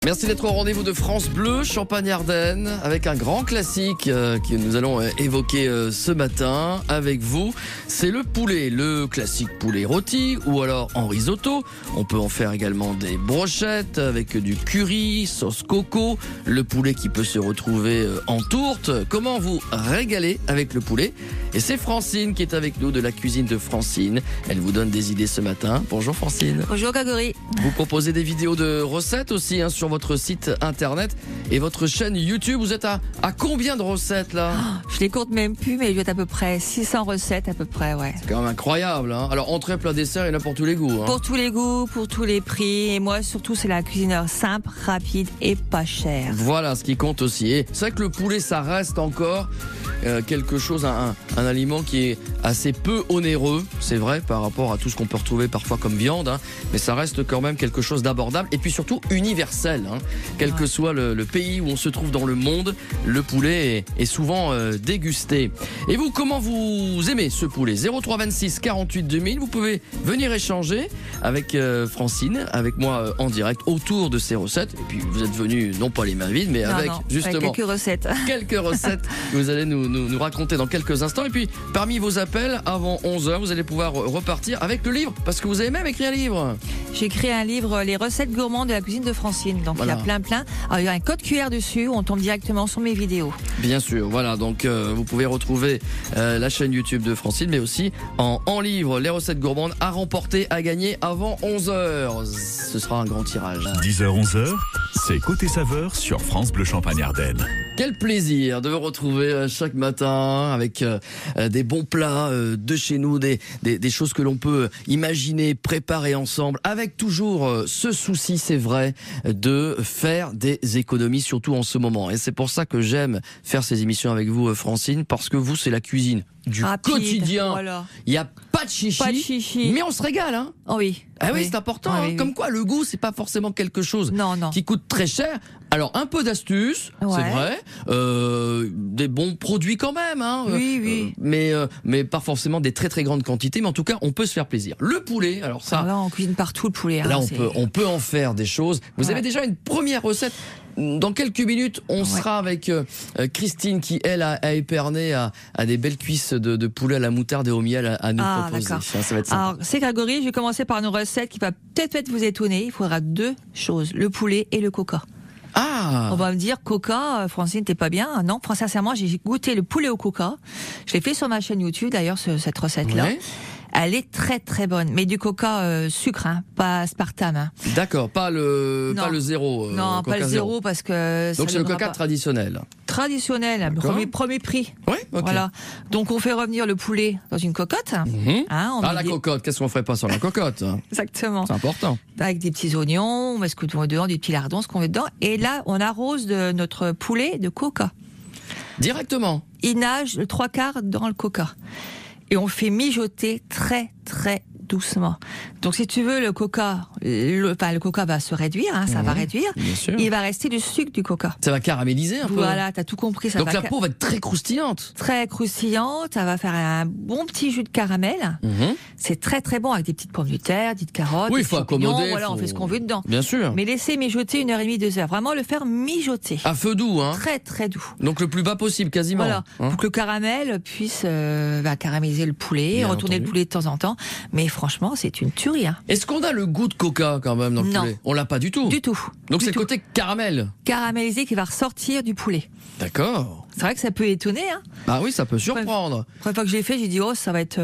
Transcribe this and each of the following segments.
Merci d'être au rendez-vous de France Bleu, Champagne-Ardenne, avec un grand classique que nous allons évoquer ce matin avec vous. C'est le poulet, le classique poulet rôti ou alors en risotto. On peut en faire également des brochettes avec du curry, sauce coco, le poulet qui peut se retrouver en tourte. Comment vous régaler avec le poulet? Et c'est Francine qui est avec nous de la cuisine de Francine. Elle vous donne des idées ce matin. Bonjour Francine. Bonjour Grégory. Vous proposez des vidéos de recettes aussi sur votre site internet et votre chaîne YouTube. Vous êtes à combien de recettes là? Je les compte même plus, mais il doit être à peu près 600 recettes à peu près, ouais. C'est quand même incroyable. Alors entrée, plat, dessert, il y en a pour tous les goûts. Pour tous les goûts, pour tous les prix. Et moi surtout, c'est la cuisine simple, rapide et pas chère. Voilà ce qui compte aussi. Et c'est vrai que le poulet, ça reste encore quelque chose, un aliment qui est assez peu onéreux, c'est vrai, par rapport à tout ce qu'on peut retrouver parfois comme viande, mais ça reste quand même quelque chose d'abordable et puis surtout universel. Quel que soit le pays où on se trouve dans le monde, le poulet est souvent dégusté. Et vous, comment vous aimez ce poulet? 0326 48 2000, vous pouvez venir échanger avec Francine, avec moi en direct autour de ces recettes. Et puis vous êtes venus non pas les mains vides, mais avec justement quelques recettes. Quelques recettes que vous allez nous raconter dans quelques instants. Et puis parmi vos appels avant 11h, vous allez pouvoir repartir avec le livre, parce que vous avez même écrit un livre. J'ai écrit un livre, les recettes gourmandes de la cuisine de Francine. Donc voilà. Il y a plein. Alors, il y a un code QR dessus, on tombe directement sur mes vidéos. Bien sûr, voilà. Donc vous pouvez retrouver la chaîne YouTube de Francine, mais aussi en livre, les recettes gourmandes à remporter, à gagner avant 11h. Ce sera un grand tirage. 10h-11h, c'est Côté Saveur sur France Bleu Champagne-Ardenne. Quel plaisir de vous retrouver chaque matin avec des bons plats de chez nous, des choses que l'on peut imaginer, préparer ensemble, avec toujours ce souci, c'est vrai, de faire des économies, surtout en ce moment. Et c'est pour ça que j'aime faire ces émissions avec vous, Francine, parce que vous, c'est la cuisine du quotidien. Voilà. Il n'y a pas de chichi, mais on se régale. Oh oui. Ah oui, c'est important. Comme quoi, le goût, c'est pas forcément quelque chose qui coûte très cher. Alors, un peu d'astuce, c'est vrai. Des bons produits quand même. Oui. Mais pas forcément des très très grandes quantités. Mais en tout cas, on peut se faire plaisir. Le poulet, alors ça... Là, on cuisine partout le poulet. Là, on peut en faire des choses. Vous avez déjà une première recette. Dans quelques minutes, on sera avec Christine qui, elle, a éperné à des belles cuisses de poulet à la moutarde et au miel à nous proposer. Ça va être sympa. Alors, c'est Grégory, je vais commencer par une recette qui va peut-être vous étonner. Il faudra 2 choses, le poulet et le coca. On va me dire, coca, Francine, t'es pas bien? Non, sincèrement, j'ai goûté le poulet au coca. Je l'ai fait sur ma chaîne YouTube, d'ailleurs, cette recette-là. Ouais. Elle est très très bonne, mais du coca sucre, pas aspartame. D'accord, pas le zéro. Non, pas le zéro parce que. Donc c'est le coca traditionnel. Traditionnel, premier prix. Oui, ok. Voilà. Donc on fait revenir le poulet dans une cocotte. La cocotte, qu'est-ce qu'on ferait pas sur la cocotte? Exactement. C'est important. Avec des petits oignons, on met ce qu'on veut dedans, des petits lardons, ce qu'on veut dedans. Et là, on arrose de notre poulet de coca. Directement. Il nage le 3/4 dans le coca. Et on fait mijoter très très doucement. Donc si tu veux, le coca va se réduire, ça va réduire. Il va rester du sucre du coca. Ça va caraméliser un peu. Voilà, t'as tout compris. Donc la peau va être très croustillante. Très croustillante, ça va faire un bon petit jus de caramel. C'est très très bon avec des petites pommes de terre, des petites carottes. Oui, il faut accommoder. Voilà, on fait ce qu'on veut dedans. Bien sûr. Mais laisser mijoter 1h30, 2h. Vraiment le faire mijoter. À feu doux, Très très doux. Donc le plus bas possible, quasiment. Voilà, pour que le caramel puisse caraméliser le poulet, retourner le poulet de temps en temps. Mais franchement, c'est une tuerie. Est-ce qu'on a le goût de coca quand même dans le poulet? On l'a pas du tout. Du tout. Donc c'est le côté caramel. Caramélisé qui va ressortir du poulet. D'accord. C'est vrai que ça peut étonner. Bah oui, ça peut surprendre. La première fois que j'ai fait, j'ai dit ça va être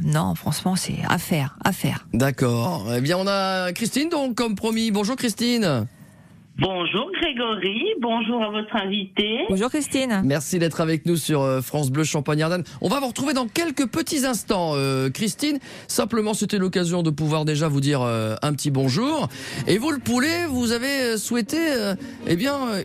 non, franchement, c'est à faire. D'accord. Eh bien, on a Christine donc comme promis. Bonjour Christine. Bonjour Grégory, bonjour à votre invité. Bonjour Christine. Merci d'être avec nous sur France Bleu Champagne-Ardenne. On va vous retrouver dans quelques petits instants, Christine. Simplement, c'était l'occasion de pouvoir déjà vous dire un petit bonjour. Et vous, le poulet, vous avez souhaité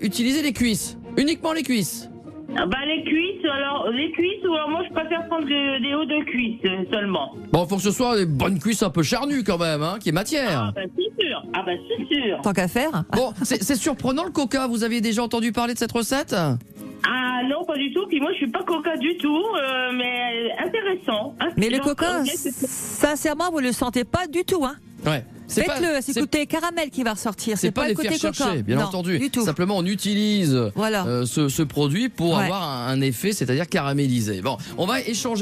utiliser les cuisses, uniquement les cuisses. Les cuisses, ou alors moi je préfère prendre des hauts de cuisses seulement. Bon, faut que ce soit des bonnes cuisses un peu charnues quand même, qui est matière. C'est sûr. Tant qu'à faire. Bon, c'est surprenant le coca, vous aviez déjà entendu parler de cette recette? Ah non, pas du tout, puis moi je suis pas coca du tout, mais intéressant. Mais le coca, sincèrement, vous le sentez pas du tout, Ouais. Faites-le, c'est le côté caramel qui va ressortir. C'est pas le côté coca. Bien entendu. Du tout. Simplement, on utilise ce produit pour avoir un effet, c'est-à-dire caramélisé. Bon, on va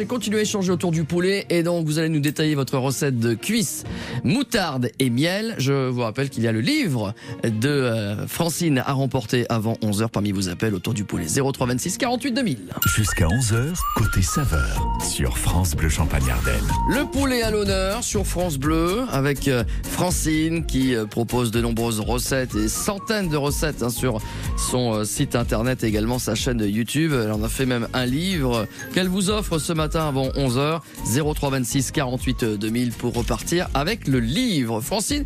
continuer à échanger autour du poulet. Et donc, vous allez nous détailler votre recette de cuisse, moutarde et miel. Je vous rappelle qu'il y a le livre de Francine à remporter avant 11h parmi vos appels autour du poulet. 03 26 48 2000. Jusqu'à 11h, côté saveur, sur France Bleu Champagne-Ardenne. Le poulet à l'honneur sur France Bleu avec Francine qui propose de nombreuses recettes et centaines de recettes sur son site internet et également sa chaîne YouTube. Elle en a fait même un livre qu'elle vous offre ce matin avant 11h. 03 26 48 2000 pour repartir avec le livre. Francine,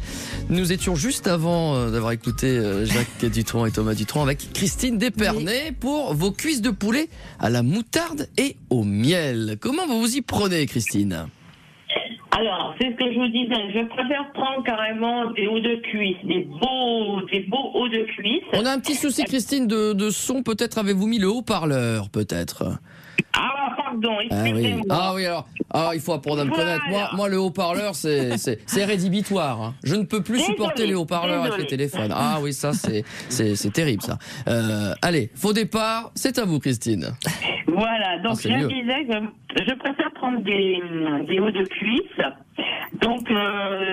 nous étions juste avant d'avoir écouté Jacques Dutronc et Thomas Dutronc avec Christine Despernay pour vos cuisses de poulet à la moutarde et au miel. Comment vous vous y prenez, Christine ? Alors, c'est ce que je vous disais, je préfère prendre carrément des hauts de cuisse, des beaux hauts de cuisse. On a un petit souci, Christine, de son. Peut-être avez-vous mis le haut-parleur, peut-être. Ah, pardon, excusez-moi. Ah oui, alors, il faut apprendre à me connaître. Moi, le haut-parleur, c'est rédhibitoire. Hein. Je ne peux plus supporter les haut-parleurs avec le téléphone. Ah oui, ça, c'est terrible, ça. Allez, faux départ, c'est à vous, Christine. Voilà, donc je disais que je préfère prendre des hauts de cuisse, donc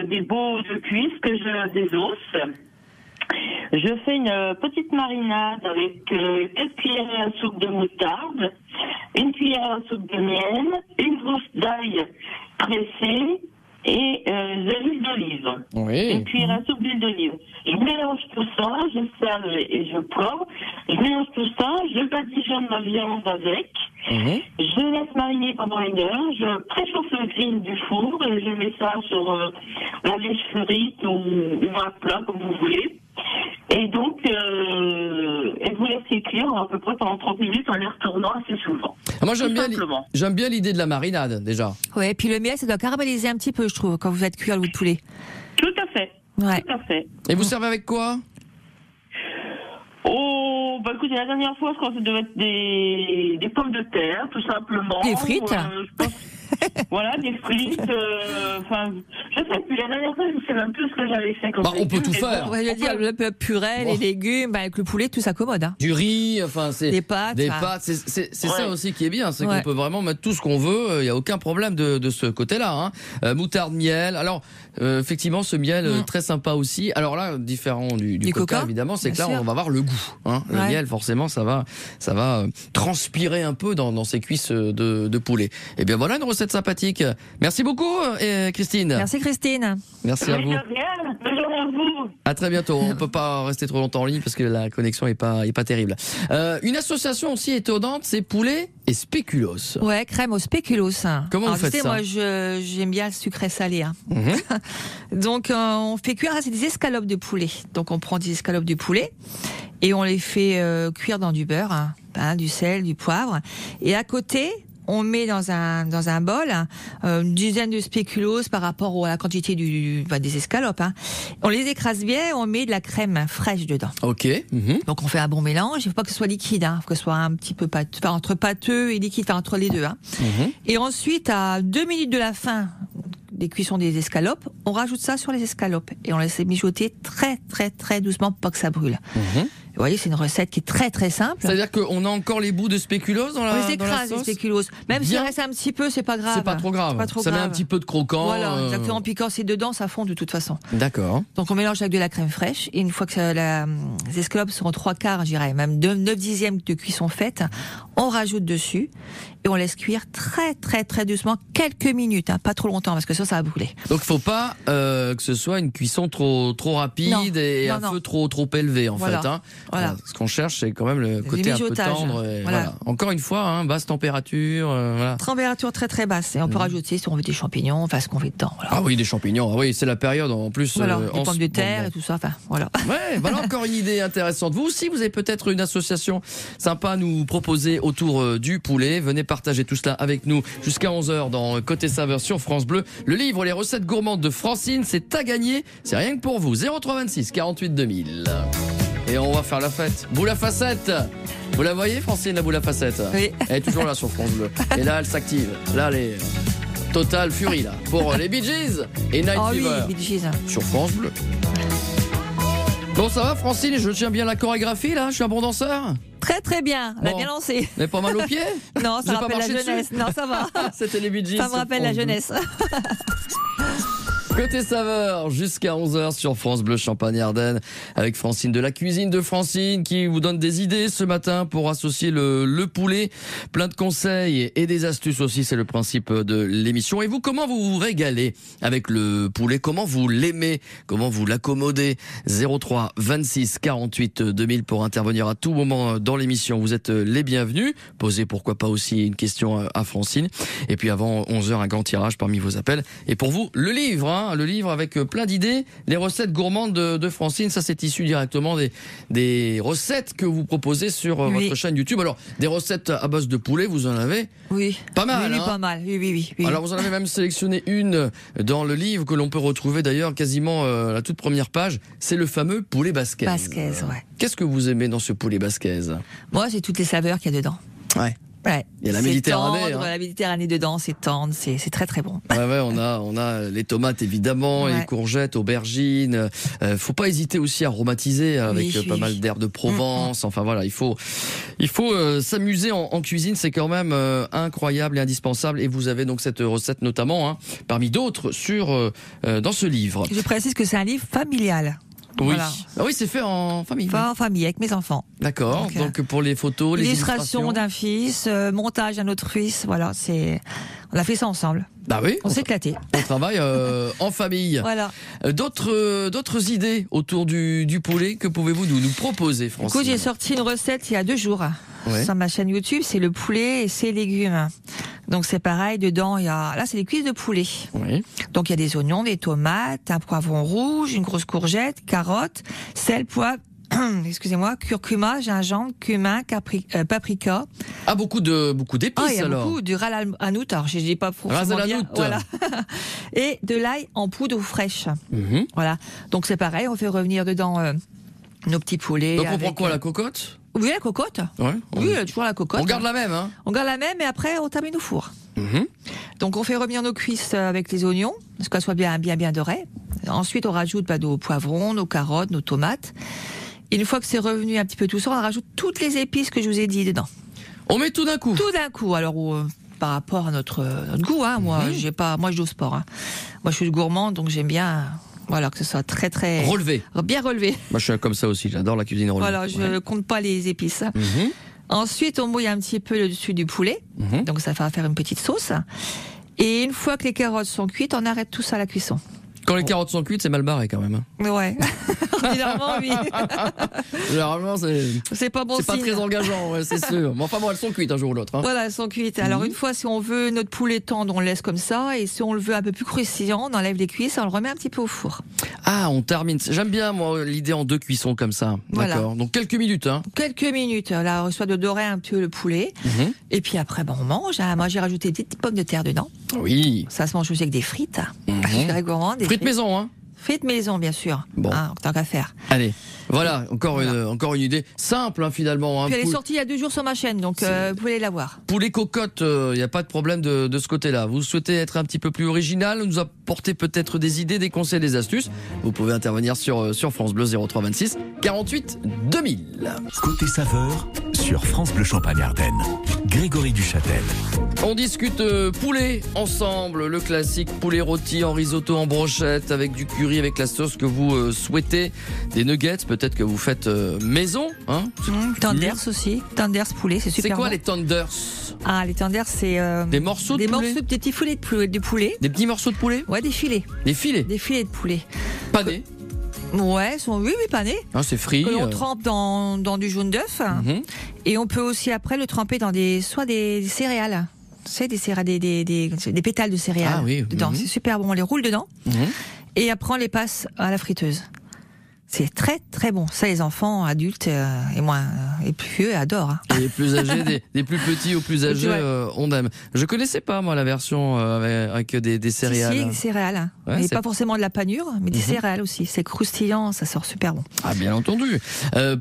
des beaux hauts de cuisse des os. Je fais une petite marinade avec 4 cuillères à soupe de moutarde, 1 cuillère à soupe de miel, une gousse d'ail pressée et de l'huile d'olive. Oui. Une cuillère à soupe d'huile d'olive. Je mélange tout ça, je sale et je poivre. Je mélange tout ça, je badigeonne ma viande avec. Je laisse mariner pendant 1 heure. Je préchauffe le grill du four et je mets ça sur la lèche frite ou un plat comme vous voulez. Et donc, elle vous laisse cuire à peu près pendant 30 minutes en les retournant assez souvent. Moi, j'aime bien l'idée de la marinade, déjà. Ouais, et puis le miel, ça doit caraméliser un petit peu, je trouve, quand vous faites cuire le bout de poulet. Tout à fait. Ouais. Tout à fait. Et vous servez avec quoi ? Oh, bah écoutez, la dernière fois, je crois que ça devait être des pommes de terre, tout simplement. Des frites je pense... Voilà, des frites, je sais plus, la dernière fois, je ne sais même plus ce que j'avais fait comme on peut tout faire. On va dire le purée, les légumes, avec le poulet, tout s'accommode. Hein. Du riz, des pâtes. C'est ça aussi qui est bien, c'est qu'on peut vraiment mettre tout ce qu'on veut, il n'y a aucun problème de ce côté-là. Hein. Moutarde, miel, alors effectivement ce miel très sympa aussi. Alors là, différent du coca, évidemment, c'est que là on va avoir le goût. Hein. Le miel, forcément, ça va transpirer un peu dans ces cuisses de poulet. Et bien voilà une recette sympathique. Merci beaucoup, Christine. Merci, Christine. Merci à vous. Bonne journée à vous. À très bientôt. On peut pas rester trop longtemps en ligne parce que la connexion est pas terrible. Une association aussi étonnante, c'est poulet et spéculoos. Ouais, crème au spéculoos. Comment vous faites ça ? Moi, j'aime bien le sucré salé. Hein. Donc, on fait cuire, c'est des escalopes de poulet. Donc, on prend des escalopes de poulet et on les fait cuire dans du beurre, du sel, du poivre. Et à côté, on met dans un bol une dizaine de spéculoos par rapport à la quantité des escalopes. Hein. On les écrase bien, on met de la crème fraîche dedans. Ok. Donc on fait un bon mélange. Il faut pas que ce soit liquide, il faut que ce soit un petit peu entre pâteux et liquide, entre les deux. Hein. Et ensuite, à 2 minutes de la fin des cuissons des escalopes, on rajoute ça sur les escalopes et on laisse mijoter très très très doucement pour pas que ça brûle. Vous voyez, c'est une recette qui est très très simple. C'est-à-dire qu'on a encore les bouts de spéculoos dans la sauce ? On les écrase, les spéculoos. Même s'il reste un petit peu, c'est pas grave. C'est pas trop grave. Ça met un petit peu de croquant. Voilà, exactement. Puis quand c'est dedans, ça fond de toute façon. D'accord. Donc on mélange avec de la crème fraîche. Et une fois que les escalopes seront 3/4, je dirais, même 9/10 de cuisson faite, on rajoute dessus et on laisse cuire très très très doucement quelques minutes, pas trop longtemps parce que ça va brûler. Donc faut pas que ce soit une cuisson trop rapide et un feu trop élevé en fait. Hein. Voilà. Ce qu'on cherche, c'est quand même le côté un peu tendre. Voilà. Encore une fois, basse température. Température très très basse. Et on peut rajouter, si on veut, des champignons, ce qu'on veut dedans. Voilà. Ah oui, des champignons. Ah oui, c'est la période en plus. Voilà, des pommes de terre et tout ça. Voilà. Ouais, voilà encore une idée intéressante. Vous aussi, vous avez peut-être une association sympa à nous proposer autour du poulet. Venez partager tout cela avec nous jusqu'à 11h dans Côté Saveur sur France Bleu. Le livre Les recettes gourmandes de Francine, c'est à gagner. C'est rien que pour vous. 03 26 48 2000. Et on va faire la fête. Boule à facettes. Vous la voyez, Francine, la boule à facettes ? Oui. Elle est toujours là sur France Bleu. Et là, elle s'active. Là, elle est Total Fury, là, pour les Bee Gees et Night Fever. Oui, Bee Gees. Sur France Bleu. Bon, ça va, Francine? Je tiens bien la chorégraphie, là? Je suis un bon danseur? Très très bien, on a bien lancé. Vous n'avez pas mal aux pieds? Non, ça rappelle la jeunesse. Non, ça va. C'était les Bee Gees. Ça me rappelle la jeunesse. Côté saveur, jusqu'à 11h sur France Bleu Champagne-Ardenne, avec Francine de la cuisine de Francine, qui vous donne des idées ce matin pour associer le poulet. Plein de conseils et des astuces aussi, c'est le principe de l'émission. Et vous, comment vous vous régalez avec le poulet? Comment vous l'aimez? Comment vous l'accommodez? 03 26 48 2000 pour intervenir à tout moment dans l'émission. Vous êtes les bienvenus. Posez pourquoi pas aussi une question à Francine. Et puis avant 11h, un grand tirage parmi vos appels. Et pour vous, le livre, hein. Le livre avec plein d'idées, les recettes gourmandes de Francine, ça c'est issu directement des recettes que vous proposez sur votre chaîne YouTube. Alors, des recettes à base de poulet, vous en avez? Oui. Pas mal, oui, hein? Pas mal, oui. Alors, vous en avez même sélectionné une dans le livre que l'on peut retrouver d'ailleurs quasiment à la toute première page, c'est le fameux poulet basquez. Basquez, ouais. Qu'est-ce que vous aimez dans ce poulet basquez? Moi, c'est toutes les saveurs qu'il y a dedans. Ouais. Ouais. Il y a la Méditerranée. Tendre, la Méditerranée dedans, c'est tendre, c'est très très bon. Ouais, on a les tomates évidemment, les courgettes, aubergines. Faut pas hésiter aussi à aromatiser avec pas mal d'herbes de Provence. Enfin voilà, il faut s'amuser en cuisine, c'est quand même incroyable et indispensable. Et vous avez donc cette recette notamment, parmi d'autres, dans ce livre. Je précise que c'est un livre familial. Oui, voilà. Ah oui, c'est fait en famille. Fait en famille avec mes enfants. D'accord. Donc pour les photos, les illustrations d'un fils, montage d'un autre fils, voilà, on a fait ça ensemble. Bah oui. On s'est éclaté. On travaille en famille. Voilà. D'autres idées autour du poulet, que pouvez-vous nous proposer, Francine? Écoute, j'ai sorti une recette il y a 2 jours sur ma chaîne YouTube, c'est le poulet et ses légumes. Donc c'est pareil, dedans là c'est des cuisses de poulet. Oui. Donc il y a des oignons, des tomates, un poivron rouge, une grosse courgette, carottes, sel, poivre, excusez-moi, curcuma, gingembre, cumin, paprika. Ah, beaucoup d'épices, il y a alors. beaucoup, du ras al hanout, alors je dis pas forcément bien. Voilà. Et de l'ail en poudre fraîche. Mm-hmm. Voilà. Donc c'est pareil, on fait revenir dedans nos petits poulets. Donc on prend quoi, la cocotte? Oui, la cocotte. Ouais. Oui, toujours la cocotte. On garde la même, hein? On garde la même et après on termine au four. Mm-hmm. Donc on fait revenir nos cuisses avec les oignons, parce qu'elles soient bien dorées. Ensuite on rajoute nos poivrons, nos carottes, nos tomates. Et une fois que c'est revenu un petit peu tout ça, on rajoute toutes les épices que je vous ai dit dedans. On met tout d'un coup? Tout d'un coup. Alors par rapport à notre goût, hein, moi je dose pas. Hein. Moi je suis gourmande, donc j'aime bien. Voilà, que ce soit très très bien relevé. Moi je suis comme ça aussi, j'adore la cuisine relevée. Voilà, je compte pas les épices. Mm-hmm. Ensuite, on mouille un petit peu le dessus du poulet, donc ça va faire une petite sauce. Et une fois que les carottes sont cuites, on arrête tout ça à la cuisson. Quand les carottes sont cuites, c'est mal barré quand même. Ouais. Généralement, oui. Généralement, c'est pas bon signe. C'est pas très engageant, ouais, c'est sûr. Mais enfin bon, elles sont cuites un jour ou l'autre. Hein. Voilà, elles sont cuites. Alors une fois, si on veut notre poulet tendre, on le laisse comme ça. Et si on le veut un peu plus croustillant, on enlève les cuisses et on le remet un petit peu au four. Ah, on termine. J'aime bien, moi, l'idée en 2 cuissons comme ça. Voilà. D'accord. Donc quelques minutes. Hein. Quelques minutes. Là, on reçoit de dorer un peu le poulet. Mm-hmm. Et puis après, on mange. Moi, j'ai rajouté des petites pommes de terre dedans. Oui. Ça se mange aussi avec des frites. Mm-hmm. Je suis très gourmande. Frites maison, hein? Frites maison, bien sûr. Bon. Tant qu'à faire. Allez. Voilà, encore une idée simple, hein, finalement. Hein. Puis elle est sortie il y a 2 jours sur ma chaîne, donc vous pouvez la voir. Poulet cocotte, il n'y a pas de problème de ce côté-là. Vous souhaitez être un petit peu plus original, nous apporter peut-être des idées, des conseils, des astuces. Vous pouvez intervenir sur France Bleu 03 26 48 2000. Côté saveur, sur France Bleu Champagne-Ardenne. Grégory Duchâtel. On discute poulet ensemble, le classique poulet rôti en risotto en brochette avec du curry, avec la sauce que vous souhaitez, des nuggets peut-être que vous faites maison, hein. Tenders aussi, tenders poulet, c'est super. C'est quoi bon. Les tenders? Ah, les tenders, c'est des morceaux de poulet, des petits filets de poulet. Des petits morceaux de poulet? Ouais, des filets. Des filets? Des filets de poulet. Panés? Ouais, oui, panés. Ah, c'est frit. On trempe dans du jaune d'œuf. Mm-hmm. Et on peut aussi après le tremper dans soit des céréales. C'est des céréales, des pétales de céréales dedans. Mm-hmm. C'est super bon. On les roule dedans. Mm-hmm. Et après on les passe à la friteuse. C'est très très bon. Ça, les enfants, adultes et moins et plus vieux adorent. Hein. Et les plus âgés, des plus petits aux plus âgés, on aime. Je connaissais pas moi la version avec des céréales. Si, des céréales. Hein. Ouais, mais pas forcément de la panure, mais des céréales aussi. C'est croustillant, ça sort super bon. Ah bien entendu.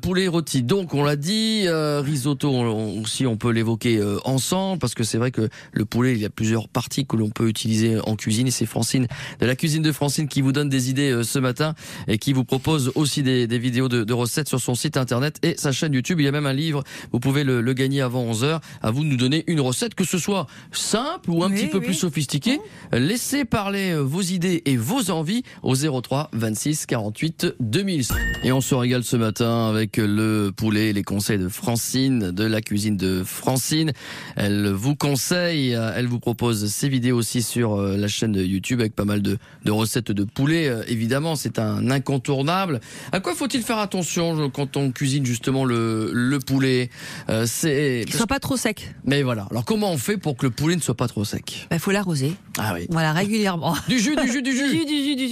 Poulet rôti. Donc on l'a dit, risotto aussi on peut l'évoquer ensemble parce que c'est vrai que le poulet il y a plusieurs parties que l'on peut utiliser en cuisine et c'est Francine de la cuisine de Francine qui vous donne des idées ce matin et qui vous propose aussi des vidéos de recettes sur son site internet et sa chaîne YouTube. Il y a même un livre, vous pouvez le gagner avant 11h. À vous de nous donner une recette, que ce soit simple ou un petit peu plus sophistiquée. Laissez parler vos idées et vos envies au 03 26 48 2000. Et on se régale ce matin avec le poulet, les conseils de Francine, de la cuisine de Francine. Elle vous conseille, elle vous propose ses vidéos aussi sur la chaîne YouTube avec pas mal de recettes de poulet. Évidemment, c'est un incontournable. À quoi faut-il faire attention quand on cuisine justement le poulet? Qu'il soit pas trop sec. Mais voilà. Alors comment on fait pour que le poulet ne soit pas trop sec? Il faut l'arroser. Ah oui. Voilà, régulièrement. Du jus.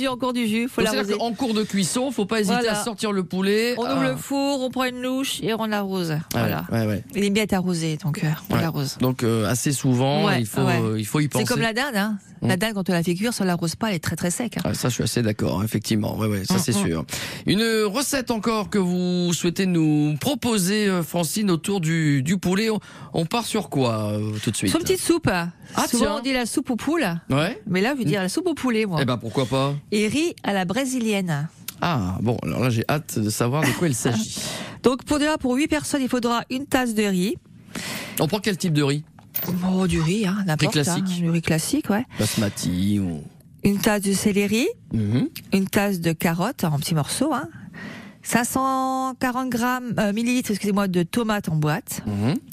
Encore du jus. Faut l'arroser. En cours de cuisson, faut pas hésiter à sortir le poulet. On ouvre le four, on prend une louche et on l'arrose. Voilà. Ouais. Il aime bien être arrosé, donc on l'arrose. Donc assez souvent, il faut y penser. C'est comme la dinde, hein. La dinde, quand on la fait cuire, si on l'arrose pas, elle est très très sec. Hein. Ça, je suis assez d'accord, effectivement. Ouais, ça c'est sûr. Une recette encore que vous souhaitez nous proposer, Francine, autour du poulet. On part sur quoi tout de suite? Sur une petite soupe. Souvent tiens. on dit la soupe au poule. Ouais. Mais là, je veux dire la soupe au poulet, moi. Eh ben pourquoi pas. Et riz à la brésilienne. Ah bon, alors là j'ai hâte de savoir de quoi il s'agit. Donc pour 8 personnes, il faudra une tasse de riz. On prend quel type de riz? Oh, du riz, hein, n'importe. Riz classique. Du riz classique, ouais. Basmati ou... Une tasse de céleri, une tasse de carottes en petits morceaux, hein. 540 millilitres, de tomates en boîte,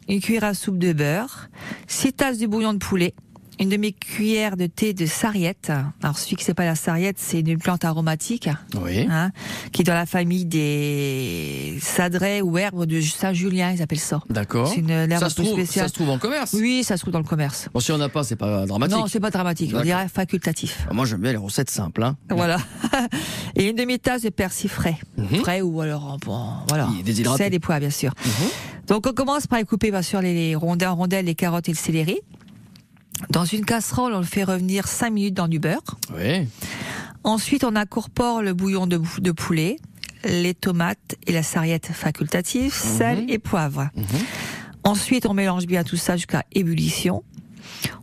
une cuillère à soupe de beurre, 6 tasses de bouillon de poulet, une demi-cuillère de thé de sarriette. Alors, celui qui sait pas la sarriette, c'est une plante aromatique, hein, qui est dans la famille des sadrés ou herbes de Saint-Julien, ils appellent ça. D'accord. C'est une herbe un peu spéciale. Ça se trouve en commerce? Oui, ça se trouve dans le commerce. Bon, si on n'a pas, c'est pas dramatique. Non, c'est pas dramatique. On dirait facultatif. Moi, j'aime bien les recettes simples, hein. Voilà. Et une demi-tasse de persil frais. Frais ou alors, voilà. Déshydraté. Sel et pois, bien sûr. Donc, on commence par couper, bien sûr, les rondelles, les carottes et le céleri. Dans une casserole, on le fait revenir 5 minutes dans du beurre. Oui. Ensuite, on incorpore le bouillon de poulet, les tomates et la sarriette facultative, sel et poivre. Ensuite, on mélange bien tout ça jusqu'à ébullition.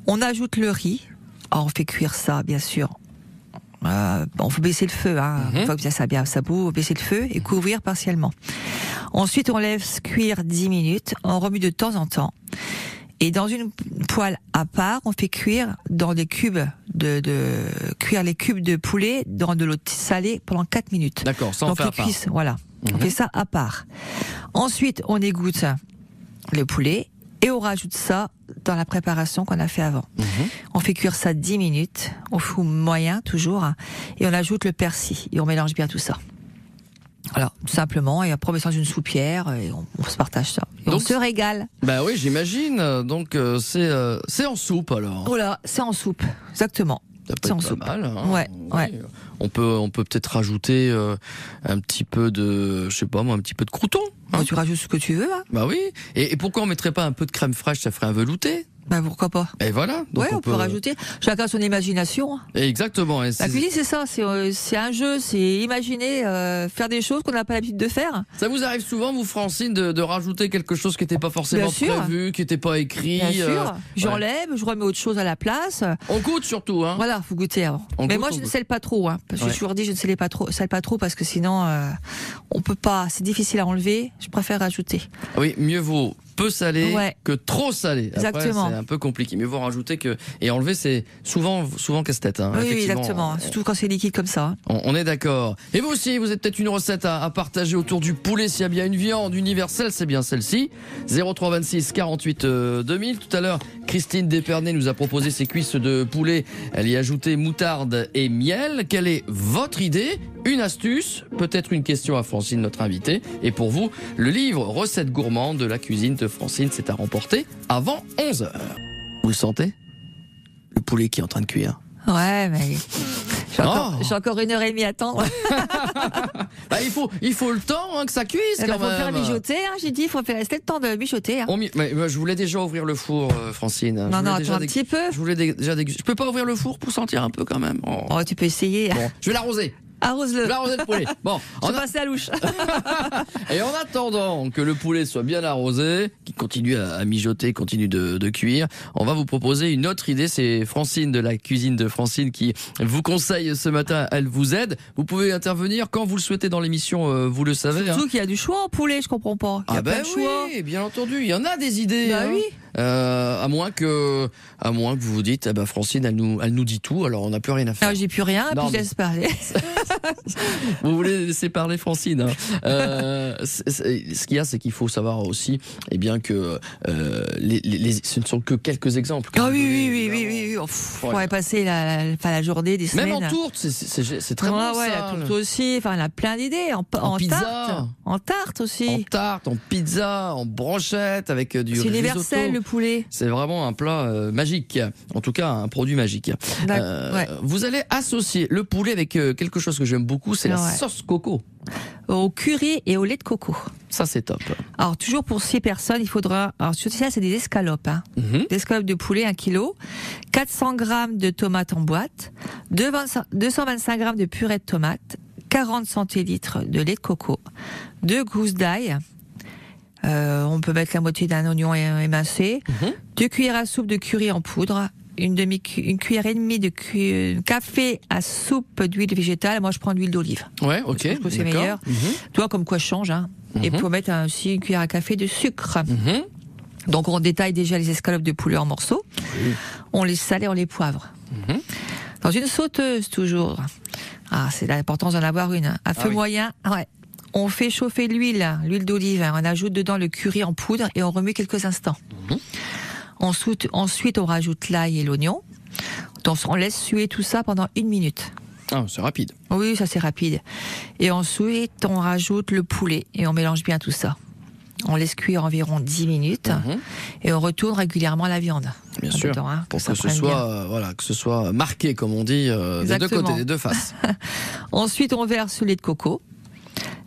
On ajoute le riz. Alors, on fait cuire ça, bien sûr. On faut baisser le feu, hein. Une fois que ça bout, baisser le feu et couvrir partiellement. Ensuite, on laisse cuire 10 minutes. On remue de temps en temps. Et dans une poêle à part, on fait cuire dans des cubes cuire les cubes de poulet dans de l'eau salée pendant 4 minutes. D'accord, sans faire à part. Voilà. On fait ça à part. Ensuite, on égoutte le poulet et on rajoute ça dans la préparation qu'on a fait avant. On fait cuire ça 10 minutes, au four moyen toujours, et on ajoute le persil et on mélange bien tout ça. Voilà, tout simplement, et après on met ça dans une soupière et on se partage ça. Et donc, on se régale. Bah oui, j'imagine. Donc c'est en soupe alors. Voilà, c'est en soupe, exactement. C'est en soupe. Mal, hein. Ouais. On peut peut-être rajouter un petit peu de, je sais pas moi, un petit peu de crouton. Hein. Tu rajoutes ce que tu veux. Hein. Bah oui. Et pourquoi on mettrait pas un peu de crème fraîche, ça ferait un velouté? Bah pourquoi pas. Et voilà. Donc on peut rajouter. Chacun son imagination. Exactement. La cuisine c'est ça, c'est un jeu, c'est imaginer faire des choses qu'on n'a pas l'habitude de faire. Ça vous arrive souvent, vous Francine, de rajouter quelque chose qui n'était pas forcément prévu, qui n'était pas écrit? Bien sûr. J'enlève, je remets autre chose à la place. On goûte surtout, hein. Voilà, faut goûter avant. Mais moi je ne sale pas trop, hein. Parce que je toujours dit je ne sale pas trop parce que sinon on peut pas, c'est difficile à enlever. Je préfère rajouter. Oui, mieux vaut peu salé que trop salé. Après, exactement. C'est un peu compliqué. Mieux vaut rajouter et enlever, c'est souvent casse-tête. Hein, oui, exactement. Surtout quand c'est liquide comme ça. On est d'accord. Et vous aussi, vous avez peut-être une recette à partager autour du poulet. S'il y a bien une viande universelle, c'est bien celle-ci. 0326 48 2000. Tout à l'heure, Christine Despernay nous a proposé ses cuisses de poulet. Elle y a ajouté moutarde et miel. Quelle est votre idée? Une astuce, peut-être une question à Francine, notre invitée. Et pour vous, le livre Recettes gourmandes de la cuisine de Francine, c'est à remporter avant 11h. Vous sentez le poulet qui est en train de cuire? Ouais, mais J'ai encore 1h30 à attendre. Bah, il faut le temps que ça cuise quand même. Il faut faire mijoter, j'ai dit, il faut rester le temps de mijoter. Mais je voulais déjà ouvrir le four, Francine. Non, attends un petit peu. Je voulais déjà déguster. Je peux pas ouvrir le four pour sentir un peu quand même. Oh, tu peux essayer. Bon, je vais l'arroser. Arrose-le. Je vais arroser le poulet. Bon, je vais passer à la louche. Et en attendant que le poulet soit bien arrosé, qu'il continue à mijoter, continue de cuire, on va vous proposer une autre idée. C'est Francine de la cuisine de Francine qui vous conseille ce matin. Elle vous aide. Vous pouvez intervenir quand vous le souhaitez dans l'émission, vous le savez. Surtout qu'il y a du choix en poulet, je comprends pas. Il y a plein de choix. Oui, bien entendu. Il y en a des idées. Bah oui. À moins que vous vous dites, Francine, elle nous dit tout, alors on n'a plus rien à faire. Non, j'ai plus rien, puis je laisse parler. Vous voulez laisser parler Francine. Ce qu'il y a, c'est qu'il faut savoir aussi, que ce ne sont que quelques exemples. Ah oui. On pourrait passer la journée, des semaines. Même en tourte, c'est très bon ça. La tourte aussi, on a plein d'idées. En pizza. Tarte. En tarte aussi. En tarte, en pizza, en brochette, avec du risotto. C'est universel, le poulet. C'est vraiment un plat magique. En tout cas, un produit magique. Vous allez associer le poulet avec quelque chose que j'aime beaucoup, c'est la sauce coco. Au curry et au lait de coco. Ça, c'est top. Alors, toujours pour 6 personnes, il faudra... Alors, ça, c'est des escalopes. Des escalopes de poulet, 1 kilo. 400 grammes de tomates en boîte. 225 grammes de purée de tomates. 40 centilitres de lait de coco. 2 gousses d'ail. On peut mettre la moitié d'un oignon émincé. 2 cuillères à soupe de curry en poudre. Une cuillère et demie de café à soupe d'huile végétale. Moi, je prends de l'huile d'olive. Ouais, ok. Je trouve que c'est meilleur. Toi, comme quoi je change, Et pour mettre aussi une cuillère à café de sucre. Donc, on détaille déjà les escalopes de poulet en morceaux. On les sale et on les poivre. Dans une sauteuse, toujours. C'est l'importance d'en avoir une. À feu moyen, on fait chauffer l'huile d'olive. On ajoute dedans le curry en poudre et on remue quelques instants. Ensuite, on rajoute l'ail et l'oignon. Donc, on laisse suer tout ça pendant 1 minute. Ah, c'est rapide. Oui, ça c'est rapide. Et ensuite, on rajoute le poulet et on mélange bien tout ça. On laisse cuire environ 10 minutes et on retourne régulièrement la viande. Bien sûr, dedans, pour que ce soit marqué, comme on dit, des deux côtés, des deux faces. Ensuite, on verse le lait de coco,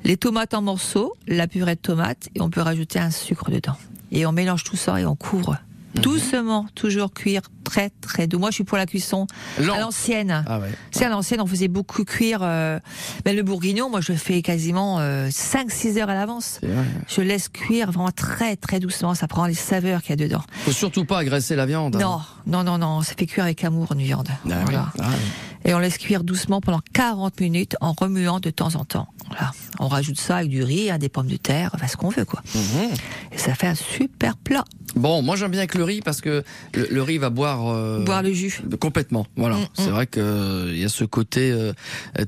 les tomates en morceaux, la purée de tomates et on peut rajouter un sucre dedans. Et on mélange tout ça et on couvre. Doucement, toujours cuire très très doux. Moi, je suis pour la cuisson à l'ancienne. C'est à l'ancienne, on faisait beaucoup cuire. Le bourguignon, moi, je le fais quasiment 5-6 heures à l'avance. Je laisse cuire vraiment très très doucement. Ça prend les saveurs qu'il y a dedans. Faut surtout pas agresser la viande. Non. Ça fait cuire avec amour une viande. Et on laisse cuire doucement pendant 40 minutes en remuant de temps en temps. Voilà. On rajoute ça avec du riz, des pommes de terre, ce qu'on veut, quoi. Et ça fait un super plat. Bon, moi j'aime bien avec le riz parce que le riz va boire le jus. Complètement. Voilà. C'est vrai que il y a ce côté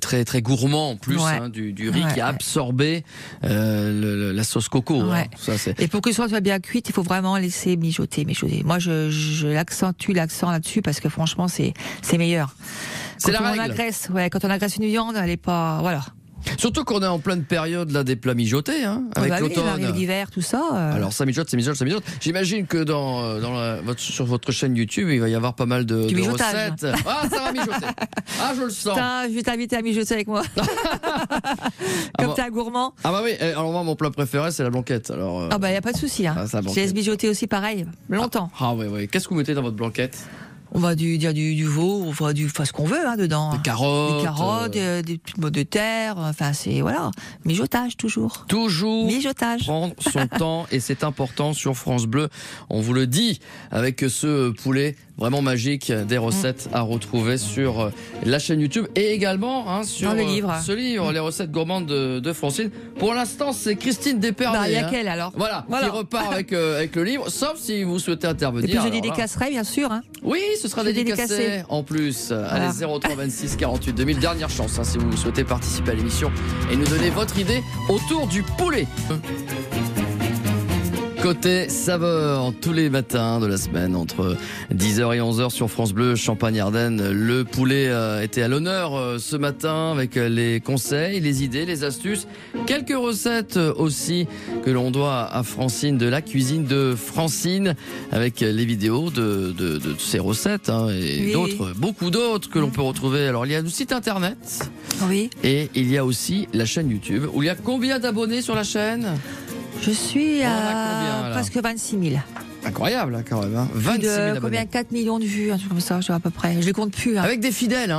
très très gourmand en plus du riz qui a absorbé la sauce coco. Ça, et pour que ce soit bien cuite, il faut vraiment laisser mijoter. Moi, je l'accentue l'accent là-dessus parce que franchement, c'est meilleur. C'est la règle. Quand on agresse une viande, elle est pas Surtout qu'on est en pleine période là des plats mijotés, avec l'automne, l'hiver, tout ça. Alors ça mijote. J'imagine que sur votre chaîne YouTube, il va y avoir pas mal de recettes. Ça va mijoter. Je le sens. Je vais t'inviter à mijoter avec moi. Comme t'es un gourmand. Oui. Alors moi, mon plat préféré, c'est la blanquette. Alors. Y a pas de souci. Je laisse mijoter aussi pareil, longtemps. Oui. Qu'est-ce que vous mettez dans votre blanquette? On va dire du veau, on va ce qu'on veut dedans. Des carottes, des petites pommes de terre, c'est mijotage toujours. Mijotage. Prendre son temps et c'est important sur France Bleu. On vous le dit avec ce poulet vraiment magique, des recettes à retrouver sur la chaîne YouTube et également sur ce livre, les recettes gourmandes de Francine. Pour l'instant, c'est Christine Desperniers. Il y a qu'elle alors. Voilà, qui repart avec le livre, sauf si vous souhaitez intervenir. Et puis je dédicacerai bien sûr. Oui, ce sera dédicacé en plus. Allez, 03 26 48 2000, dernière chance si vous souhaitez participer à l'émission et nous donner votre idée autour du poulet. Côté saveur, tous les matins de la semaine entre 10h et 11h sur France Bleu Champagne-Ardenne. Le poulet était à l'honneur ce matin avec les conseils, les idées, les astuces, quelques recettes aussi que l'on doit à Francine de la cuisine de Francine avec les vidéos de ces recettes et d'autres, beaucoup d'autres que l'on peut retrouver. Alors il y a le site internet et il y a aussi la chaîne YouTube où il y a combien d'abonnés sur la chaîne ? Je suis à presque 26 000. Incroyable quand même, 26 000 abonnés. Combien 4 millions de vues, un truc comme ça, je vois à peu près. Je les compte plus. Avec des fidèles,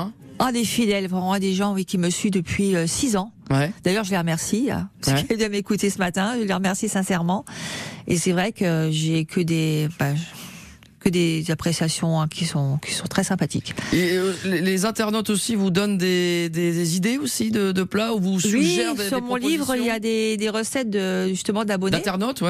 des fidèles, vraiment des gens qui me suivent depuis 6 ans. Ouais. D'ailleurs, je les remercie. Parce qu'ils doivent m'écouter ce matin, je les remercie sincèrement. Et c'est vrai que j'ai que des appréciations qui sont très sympathiques. Et les internautes aussi vous donnent des idées aussi de plats ou vous suggèrent des sur mon livre, il y a des recettes justement d'abonnés. D'internautes,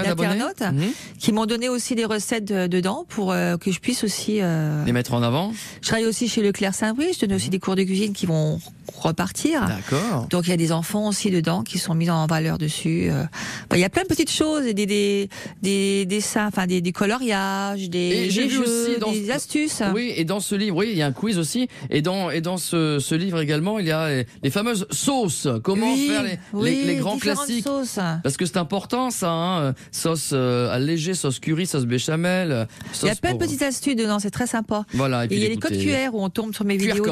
qui m'ont donné aussi des recettes dedans pour que je puisse aussi les mettre en avant. Je travaille aussi chez Leclerc Saint-Brice, je donne aussi des cours de cuisine qui vont repartir. D'accord. Donc il y a des enfants aussi dedans qui sont mis en valeur dessus. Il y a plein de petites choses, des dessins, enfin des coloriages, des jeux, des astuces. Oui, et dans ce livre, il y a un quiz aussi. Et dans ce livre également, il y a les fameuses sauces. Comment faire les grands classiques. Sauces. Parce que c'est important ça, sauce allégée, sauce curry, sauce béchamel. Il y a plein de petites astuces dedans, c'est très sympa. Voilà. Et puis il y a les codes QR où on tombe sur mes vidéos.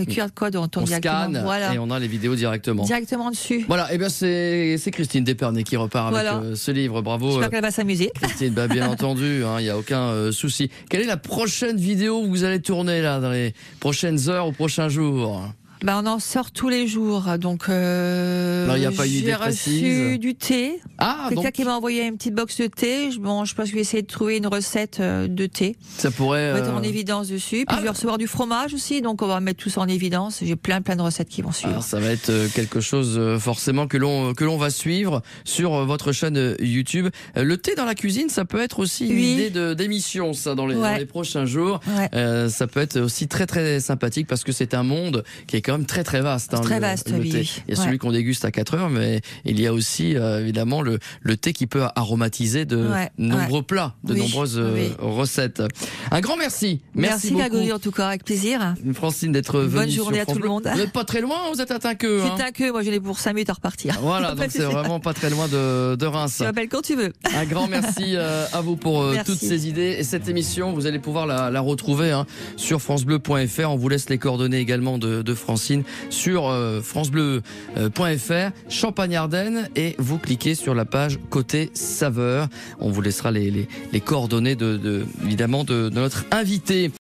QR code, on tombe directement. Et on a les vidéos directement dessus. Voilà, et bien c'est Christine Despernay qui repart avec ce livre. Bravo. J'espère qu'elle va s'amuser. Christine, bien entendu, il n'y a aucun souci. Quelle est la prochaine vidéo que vous allez tourner là dans les prochaines heures ou prochains jours ? On en sort tous les jours, donc alors, y a pas j'ai reçu du thé. Quelqu'un qui m'a envoyé une petite box de thé. Je pense que je vais essayer de trouver une recette de thé. Ça pourrait mettre en évidence dessus. Puis je vais recevoir du fromage aussi, donc on va mettre tout ça en évidence. J'ai plein de recettes qui vont suivre. Alors, ça va être quelque chose forcément que l'on va suivre sur votre chaîne YouTube. Le thé dans la cuisine, ça peut être aussi une idée d'émission, ça dans les prochains jours. Ça peut être aussi très très sympathique parce que c'est un monde qui est quand même très très vaste. Très vaste, le thé. Il y a celui qu'on déguste à 4 heures, mais il y a aussi évidemment le thé qui peut aromatiser de nombreux plats, de nombreuses recettes. Un grand merci. Merci Grégory, en tout cas, avec plaisir. Francine d'être venue. Bonne journée à tout le monde. Vous n'êtes pas très loin, vous êtes à Tinqueux. C'est Tinqueux, moi je l'ai pour 5 minutes à repartir. Voilà, donc c'est vraiment pas très loin de Reims. Tu m'appelles quand tu veux. Un grand merci à vous pour toutes ces idées. Et cette émission, vous allez pouvoir la retrouver sur francebleu.fr. On vous laisse les coordonnées également de Francine sur francebleu.fr, Champagne-Ardenne, et vous cliquez sur la page côté saveur. On vous laissera les coordonnées évidemment de notre invité.